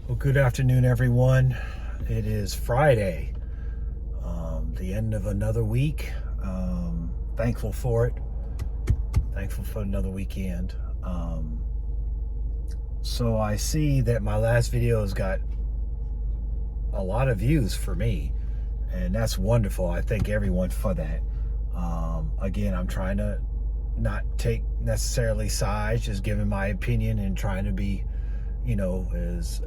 Well, good afternoon, everyone. It is Friday, the end of another week. Thankful for it. Thankful for another weekend. So I see that my last video has got a lot of views for me, and that's wonderful. I thank everyone for that. Again, I'm trying to not take necessarily sides, just giving my opinion and trying to be as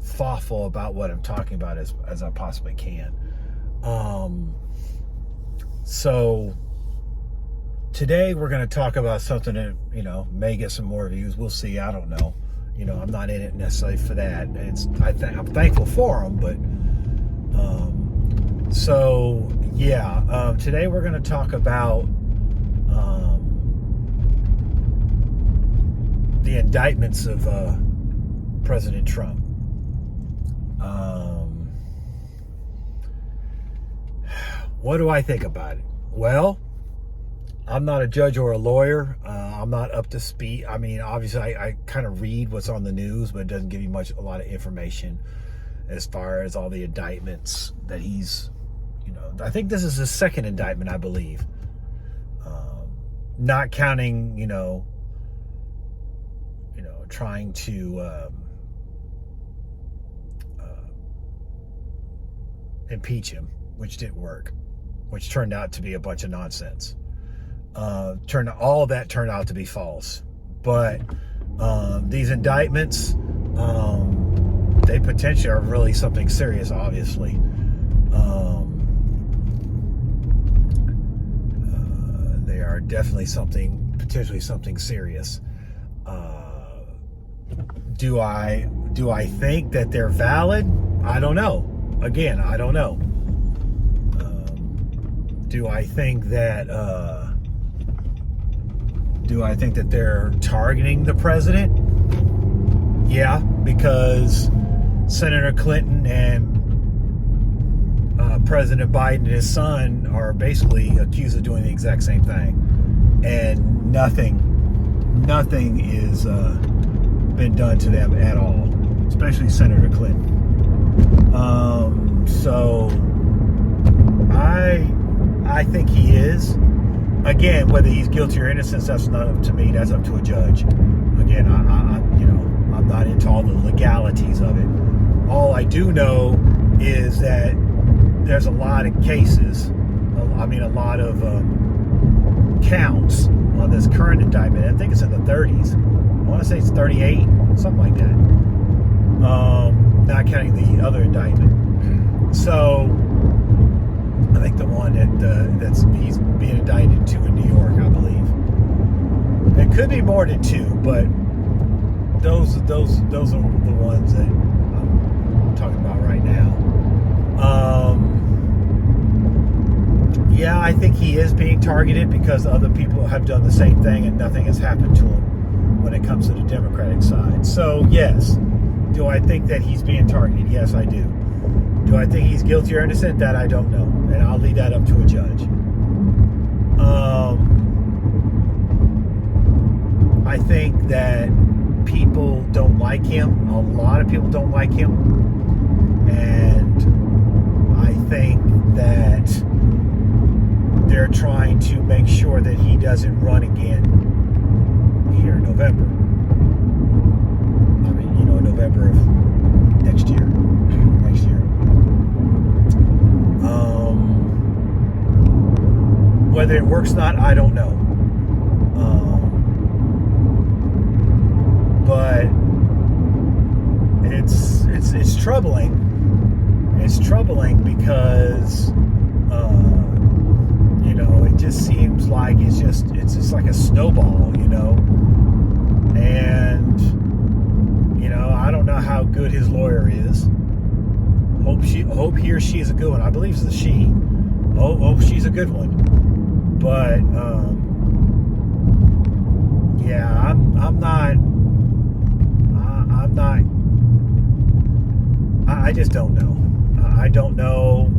thoughtful about what I'm talking about as I possibly can. So today we're going to talk about something that, may get some more views. We'll see. I don't know. I'm not in it necessarily for that. I'm thankful for them, but, today we're going to talk about, the indictments of President Trump. What do I think about it? Well, I'm not a judge or a lawyer. I'm not up to speed. I mean, obviously, I kind of read what's on the news, but it doesn't give you a lot of information as far as all the indictments that he's, I think this is his second indictment, I believe. Not counting, trying to impeach him, which didn't work, which turned out to be a bunch of nonsense. All of that turned out to be false. But these indictments, they potentially are really something serious, obviously. They are definitely potentially something serious. Do I think that they're valid? I don't know. Again, I don't know. Do I think that they're targeting the president? Yeah, because Senator Clinton and President Biden and his son are basically accused of doing the exact same thing, and nothing is been done to them at all, especially Senator Clinton. So I think he is. Again, whether he's guilty or innocent, that's not up to me. That's up to a judge. Again, I'm not into all the legalities of it. All I do know is that there's a lot of cases. A lot of counts on this current indictment. I think it's in the 30s. I want to say it's 38, something like that. Not counting the other indictment. So I think the one he's being indicted to in New York, I believe. It could be more than two, but those are the ones that I'm talking about right now. I think he is being targeted because other people have done the same thing and nothing has happened to him when it comes to the Democratic side. So yes, do I think that he's being targeted? Yes, I do. Do I think he's guilty or innocent? That I don't know, and I'll leave that up to a judge. I think that people don't like him. A lot of people don't like him, and I think that they're trying to make sure that he doesn't run again here in November. November of next year. Whether it works or not, I don't know. But it's troubling. It's troubling because it just seems like it's just like a snowball, and I don't know how good his lawyer is. Hope he or she is a good one. I believe it's a she. Hope she's a good one. But I'm not. I just don't know. I don't know.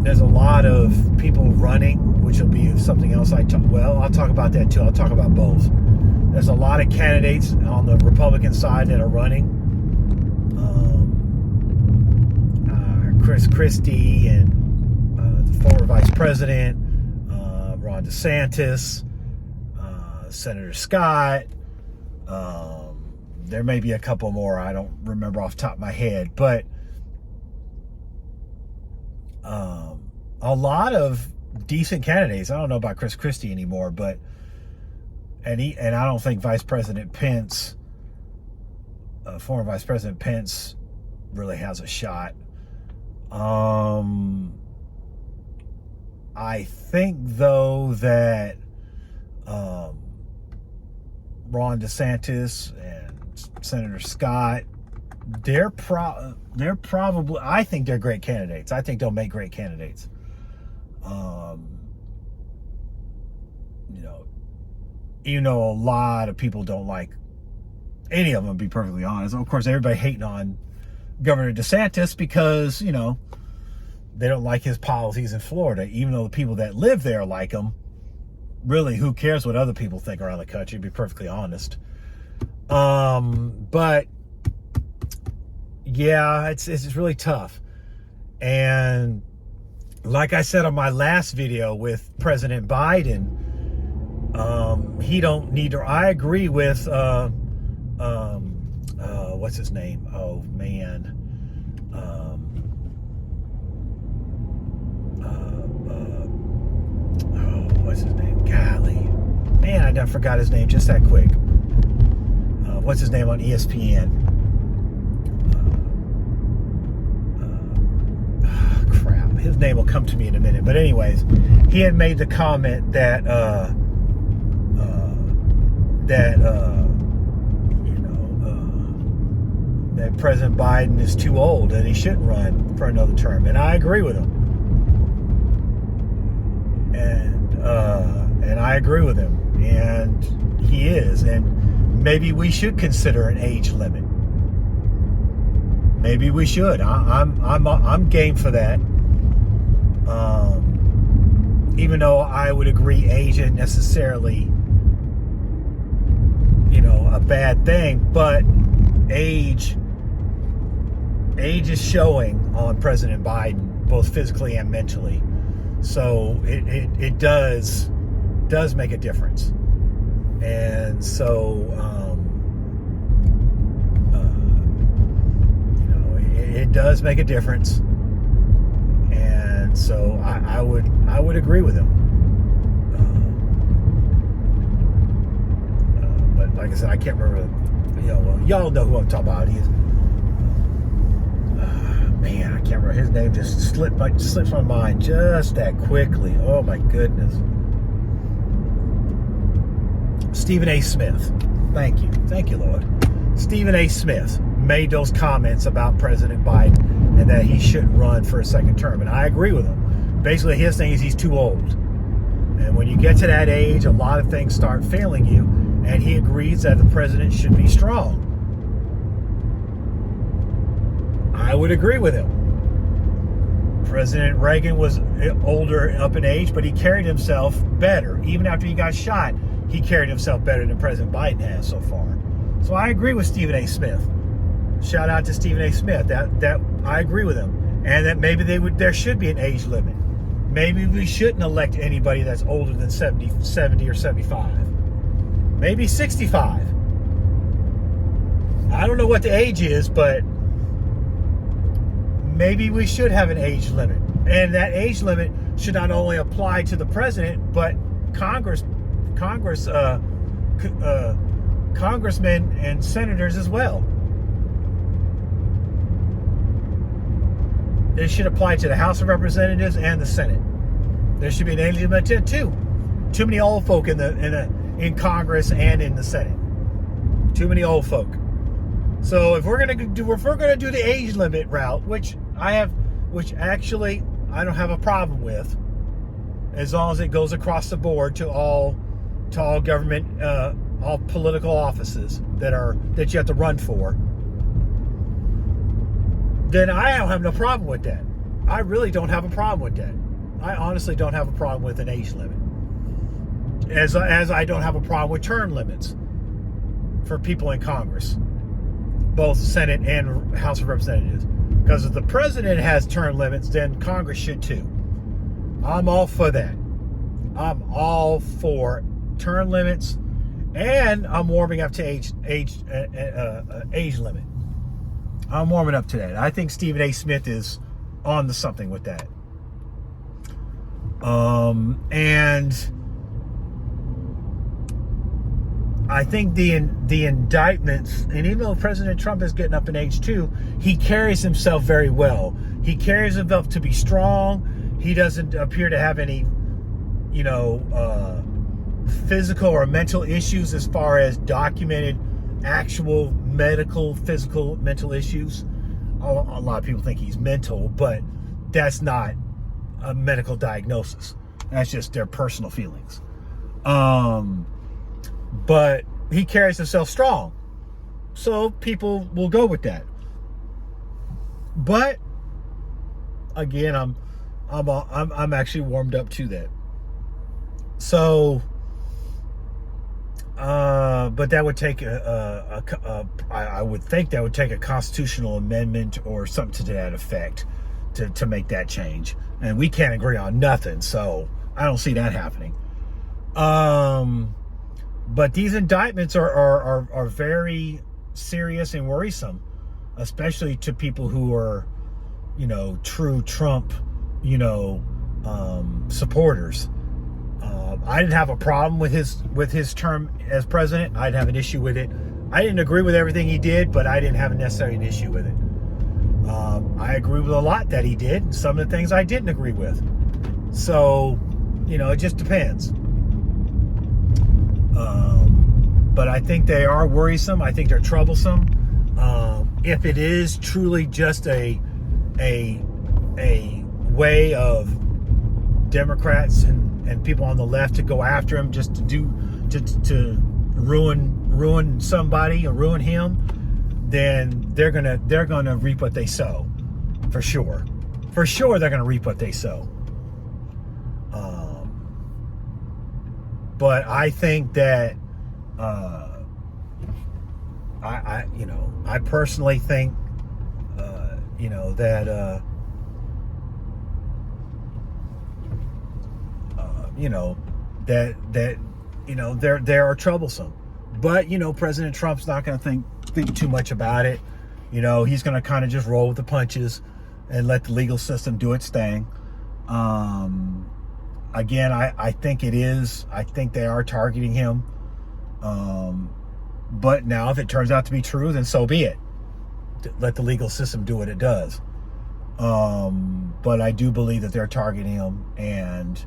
There's a lot of people running, which will be something else I'll talk about that too. I'll talk about both. There's a lot of candidates on the Republican side that are running. Chris Christie and the former vice president, Ron DeSantis, Senator Scott. There may be a couple more. I don't remember off the top of my head, but a lot of decent candidates. I don't know about Chris Christie anymore, but and I don't think Vice President Pence, former Vice President Pence, really has a shot. I think though that Ron DeSantis and Senator Scott, they're probably, I think they're great candidates. I think they'll make great candidates. Even though a lot of people don't like any of them, to be perfectly honest. Of course, everybody hating on Governor DeSantis because, they don't like his policies in Florida, even though the people that live there like him. Really, who cares what other people think around the country, to be perfectly honest. But yeah, it's really tough. And like I said on my last video with President Biden, he don't need to. I agree with what's his name? Oh man. What's his name? Golly. Man, I done forgot his name just that quick. What's his name on ESPN? Crap. His name will come to me in a minute. But anyways, he had made the comment that that President Biden is too old and he shouldn't run for another term. And I agree with him. And I agree with him. And he is. And maybe we should consider an age limit. Maybe we should. I'm game for that. Even though I would agree age isn't necessarily, a bad thing, but age is showing on President Biden, both physically and mentally. So it does make a difference. And so, it does make a difference. And so I would agree with him. But like I said, I can't remember, y'all know who I'm talking about. He's, man, I can't remember his name. Just slips my mind just that quickly. Oh my goodness. Stephen A. Smith. Thank you, Lord. Stephen A. Smith made those comments about President Biden and that he shouldn't run for a second term, and I agree with him. Basically, his thing is he's too old, and when you get to that age, a lot of things start failing you. And he agrees that the president should be strong. I would agree with him. President Reagan was older up in age, but he carried himself better. Even after he got shot, he carried himself better than President Biden has so far. So I agree with Stephen A. Smith. Shout out to Stephen A. Smith. That I agree with him. And that maybe there should be an age limit. Maybe we shouldn't elect anybody that's older than 70 or 75. Maybe 65. I don't know what the age is, but maybe we should have an age limit. And that age limit should not only apply to the president, but congressmen and senators as well. It should apply to the House of Representatives and the Senate. There should be an age limit too. Too many old folk in Congress and in the Senate. Too many old folk. So if we're gonna do the age limit route, which actually I don't have a problem with, as long as it goes across the board to all government, all political offices that you have to run for, then I don't have no problem with that. I really don't have a problem with that. I honestly don't have a problem with an age limit. As I don't have a problem with term limits. for people in Congress, both Senate and House of Representatives. Because if the president has term limits, then Congress should too. I'm all for that. I'm all for term limits, and I'm warming up to age limit. I'm warming up to that. I think Stephen A. Smith is on to something with that. And I think the indictments, and even though President Trump is getting up in age too, he carries himself very well. He carries himself to be strong. He doesn't appear to have any, physical or mental issues as far as documented actual medical, physical, mental issues. A lot of people think he's mental, but that's not a medical diagnosis. That's just their personal feelings. But he carries himself strong, so people will go with that. But again, I'm actually warmed up to that. So, but that would take I would think that would take a constitutional amendment or something to that effect to make that change. And we can't agree on nothing, so I don't see that happening. But these indictments are very serious and worrisome, especially to people who are, true Trump, supporters. I didn't have a problem with his term as president. I didn't have an issue with it. I didn't agree with everything he did, but I didn't have necessarily an issue with it. I agree with a lot that he did, and some of the things I didn't agree with. So, it just depends. But I think they are worrisome. I think they're troublesome. If it is truly just a way of Democrats and people on the left to go after him just to ruin somebody or ruin him, then they're gonna reap what they sow, for sure. For sure, they're gonna reap what they sow. But I think that I personally think that they are troublesome. But President Trump's not going to think too much about it. He's going to kind of just roll with the punches and let the legal system do its thing. Again, I think it is. I think they are targeting him. But now, if it turns out to be true, then so be it. Let the legal system do what it does. But I do believe that they're targeting him, and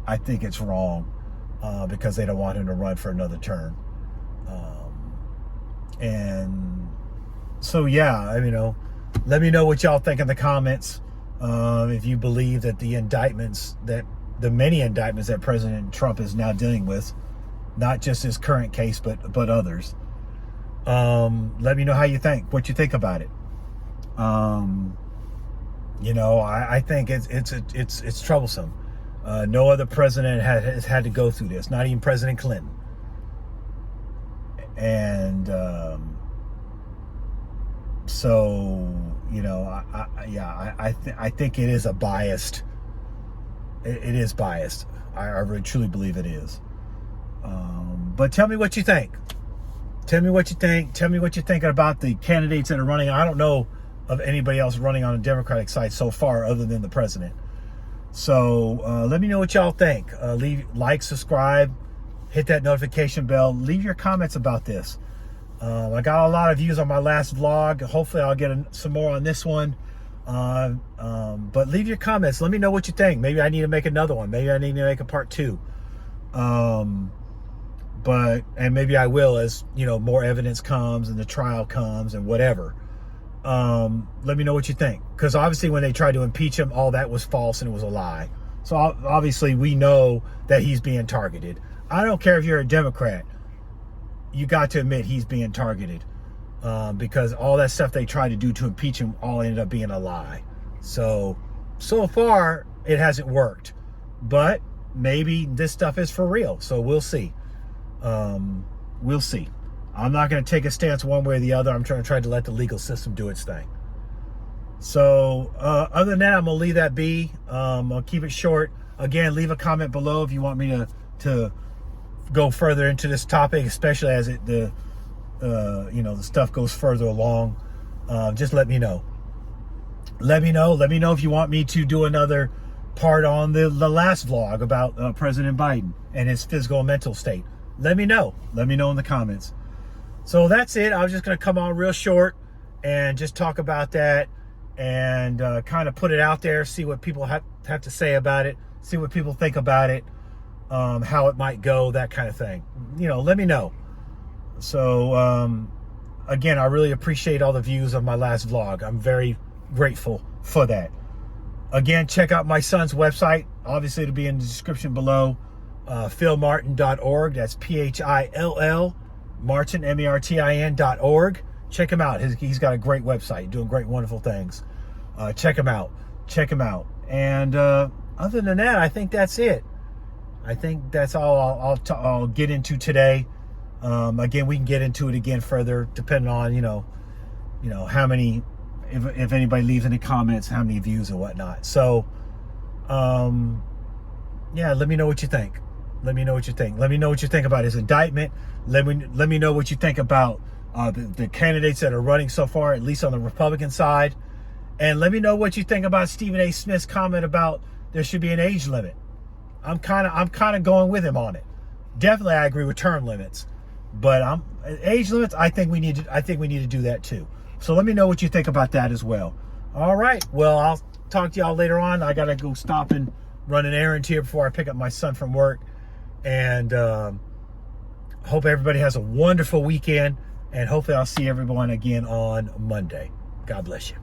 I think it's wrong because they don't want him to run for another term. And so, yeah, let me know what y'all think in the comments. If you believe that the many indictments that President Trump is now dealing with, not just his current case, but others. Let me know how you think, what you think about it. I think it's troublesome. No other president has had to go through this, not even President Clinton. And I think it is a biased. It is biased. I really truly believe it is. But tell me what you think. Tell me what you think. Tell me what you're thinking about the candidates that are running. I don't know of anybody else running on a Democratic side so far other than the president. So let me know what y'all think. Like, subscribe, hit that notification bell. Leave your comments about this. I got a lot of views on my last vlog. Hopefully I'll get some more on this one. But leave your comments. Let me know what you think. Maybe I need to make another one. Maybe I need to make a part 2. And maybe I will as, more evidence comes and the trial comes and whatever. Let me know what you think. Because obviously when they tried to impeach him, all that was false and it was a lie. So obviously we know that he's being targeted. I don't care if you're a Democrat. You got to admit he's being targeted. Because all that stuff they tried to do to impeach him all ended up being a lie. So far it hasn't worked. But maybe this stuff is for real. So we'll see. We'll see. I'm not going to take a stance one way or the other. I'm trying to let the legal system do its thing. So other than that, I'm going to leave that be. I'll keep it short. Again, leave a comment below if you want me to go further into this topic, especially as the stuff goes further along. Just let me know. Let me know if you want me to do another part on the last vlog about President Biden and his physical and mental state. Let me know in the comments. So that's it. I was just going to come on real short and just talk about that and kind of put it out there, see what people have to say about it, see what people think about it, how it might go, that kind of thing. Let me know. So again, I really appreciate all the views of my last vlog. I'm very grateful for that. Again, check out my son's website. Obviously, it'll be in the description below. philmartin.org. That's PHILL Martin, MARTIN.org. Check him out. He's got a great website, doing great, wonderful things. Check him out. And other than that, I think that's it. I think that's all I'll get into today. Again, we can get into it again further, depending on how many, if anybody leaves any comments, how many views and whatnot. So, yeah, let me know what you think. Let me know what you think about his indictment. Let me know what you think about the candidates that are running so far, at least on the Republican side. And let me know what you think about Stephen A. Smith's comment about there should be an age limit. I'm kind of going with him on it. Definitely, I agree with term limits, but age limits. I think we need to do that too. So let me know what you think about that as well. All right. Well, I'll talk to y'all later on. I gotta go stop and run an errand here before I pick up my son from work. And hope everybody has a wonderful weekend. And hopefully I'll see everyone again on Monday. God bless you.